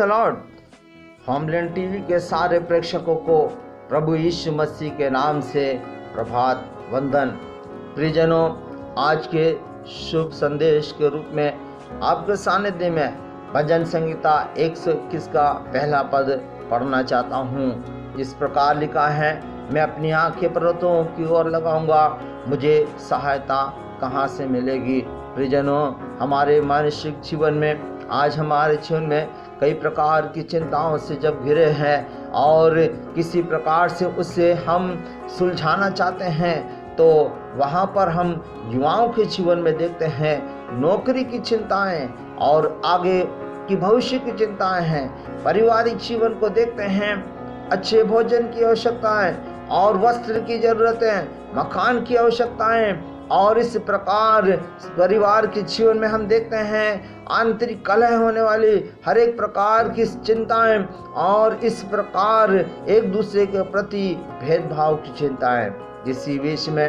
The Lord. Homeland TV के सारे प्रेक्षकों को प्रभु यीशु मसीह के नाम से प्रभात वंदन। प्रियजनों, आज के शुभ संदेश के रूप में आपके सानिध्य में भजन संहिता 121 का पहला पद पढ़ना चाहता हूँ। इस प्रकार लिखा है, मैं अपनी आंखें पर्वतों की ओर लगाऊंगा, मुझे सहायता कहाँ से मिलेगी। प्रियजनों, हमारे मानसिक जीवन में, आज हमारे जीवन में कई प्रकार की चिंताओं से जब घिरे हैं और किसी प्रकार से उससे हम सुलझाना चाहते हैं, तो वहाँ पर हम युवाओं के जीवन में देखते हैं नौकरी की चिंताएं और आगे की भविष्य की चिंताएं हैं। पारिवारिक जीवन को देखते हैं, अच्छे भोजन की आवश्यकताएं और वस्त्र की जरूरतें, मकान की आवश्यकताएं, और इस प्रकार परिवार के जीवन में हम देखते हैं आंतरिक कलह होने वाली हर एक प्रकार की चिंताएं और इस प्रकार एक दूसरे के प्रति भेदभाव की चिंताएं। इसी बीच में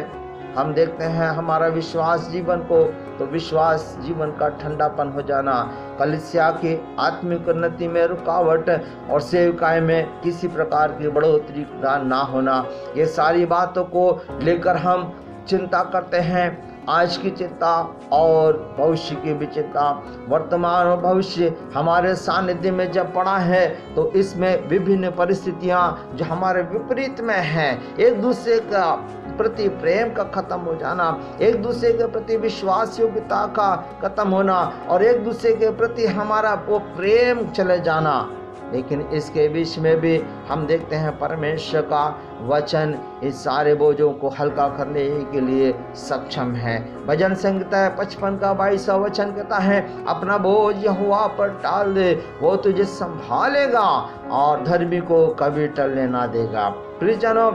हम देखते हैं हमारा विश्वास जीवन को, तो विश्वास जीवन का ठंडापन हो जाना, कलीसिया की आत्मिक उन्नति में रुकावट और सेवकाई में किसी प्रकार की बढ़ोतरी ना होना, ये सारी बातों को लेकर हम चिंता करते हैं। आज की चिंता और भविष्य की भी चिंता, वर्तमान और भविष्य हमारे सानिध्य में जब पड़ा है तो इसमें विभिन्न परिस्थितियां जो हमारे विपरीत में हैं, एक दूसरे का प्रति प्रेम का खत्म हो जाना, एक दूसरे के प्रति विश्वास योग्यता का खत्म होना और एक दूसरे के प्रति हमारा वो प्रेम चले जाना। लेकिन इसके बीच में भी हम देखते हैं परमेश्वर का वचन इस सारे बोझों को हल्का करने के लिए सक्षम है। भजन संहिता 55 का 22वां वचन कहता है, अपना बोझ यहोवा पर डाल दे, वो तुझे संभालेगा और धर्मी को कभी टलने ना देगा। प्रियजनों,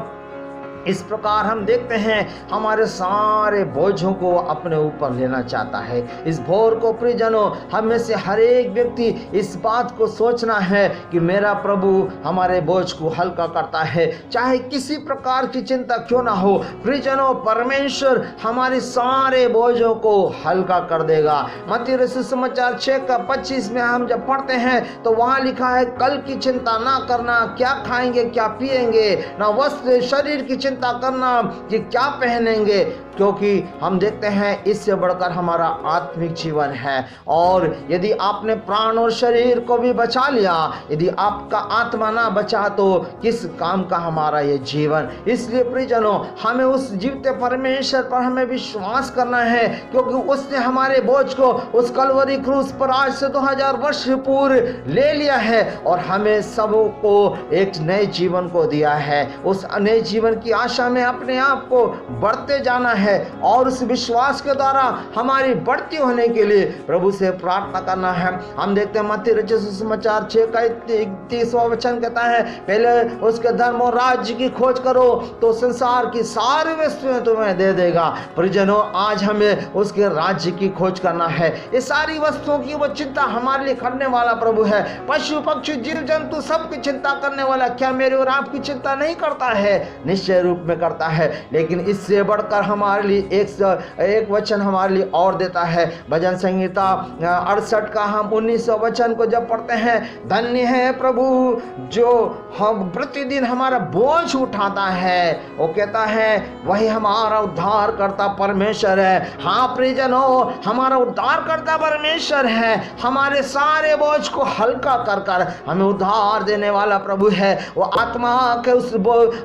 इस प्रकार हम देखते हैं हमारे सारे बोझों को अपने ऊपर लेना चाहता है। इस भोर को प्रियजनों, हम में से हर एक व्यक्ति इस बात को सोचना है कि मेरा प्रभु हमारे बोझ को हल्का करता है, चाहे किसी प्रकार की चिंता क्यों ना हो। प्रियजनों, परमेश्वर हमारे सारे बोझों को हल्का कर देगा। मत्ती रचित समाचार 6 का 25 में हम जब पढ़ते हैं तो वहाँ लिखा है, कल की चिंता ना करना, क्या खाएंगे क्या पिएंगे, ना वस्त्र, शरीर की चिंता करना कि क्या पहनेंगे, क्योंकि हम देखते हैं इससे बढ़कर हमारा आत्मिक जीवन है। और यदि आपने प्राण और शरीर को भी बचा लिया, यदि आपका आत्मा ना बचा तो किस काम का हमारा ये जीवन। इसलिए प्रियजनों, हमें उस जीवते परमेश्वर पर हमें विश्वास करना है, क्योंकि उसने हमारे बोझ को उस कलवरी क्रूस पर आज से 2000 वर्ष पूर्व ले लिया है और हमें सबको एक नए जीवन को दिया है। उस नए जीवन की आशा में अपने आप को बढ़ते जाना है और उस विश्वास के द्वारा हमारी बढ़ती होने के लिए प्रभु से प्रार्थना करना है। हम देखते हैं मत्ती रचित समाचार 6 का 31वां वचन कहता है, पहले उसके धर्म और राज्य की खोज करो तो संसार की सारी वस्तुएं तुम्हें दे देगा। परिजनों, आज हमें उसके राज्य की खोज करना है। ये सारी वस्तुओं की वो चिंता हमारे लिए करने वाला प्रभु है। पशु पक्षी जीव जंतु सबकी चिंता करने वाला क्या मेरे और आपकी चिंता नहीं करता है? निश्चय रूप में करता है। लेकिन इससे बढ़कर हमारे लिए एक वचन हमारे लिए और देता है। भजन संहिता 68 का हम 19वां वचन को जब पढ़ते हैं, धन्य है प्रभु जो हम प्रतिदिन हमारा बोझ उठाता है, वो कहता है वही हमारा उद्धार करता परमेश्वर है। हाँ प्रियजनों, हमारा उद्धार करता परमेश्वर है। हमारे सारे बोझ को हल्का कर कर हमें उद्धार देने वाला प्रभु है। वो आत्मा के उस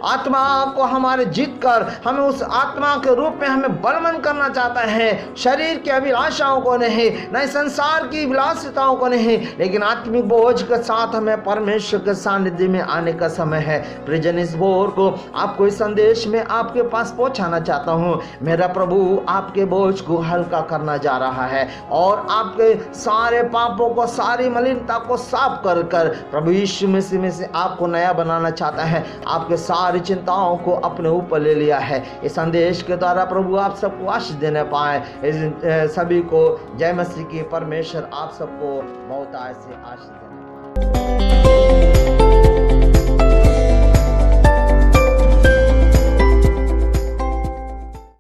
आत्मा को हमारे जीत कर हमें उस आत्मा के रूप में हमें बलवंत करना चाहता है। शरीर की अभिलाषाओं को नहीं, न संसार की विलासिताओं को नहीं, लेकिन आत्मिक बोझ के साथ हमें परमेश्वर के सानिध्य में आने का समय है। प्रियजन, इस भोर को आपको इस संदेश में आपके पास पहुंचाना चाहता हूं। मेरा प्रभु आपके बोझ को हल्का करना जा रहा है और आपके सारे पापों को, सारी मलिनता को साफ कर कर प्रभु यीशु मसीह में से आपको नया बनाना चाहता है। आपके सारी चिंताओं को अपने ऊपर ले लिया है। इस संदेश के द्वारा प्रभु आप सबको आशीष देने पाए। सभी को जय मसीह की। परमेश्वर आप सबको बहुत से आशीष देने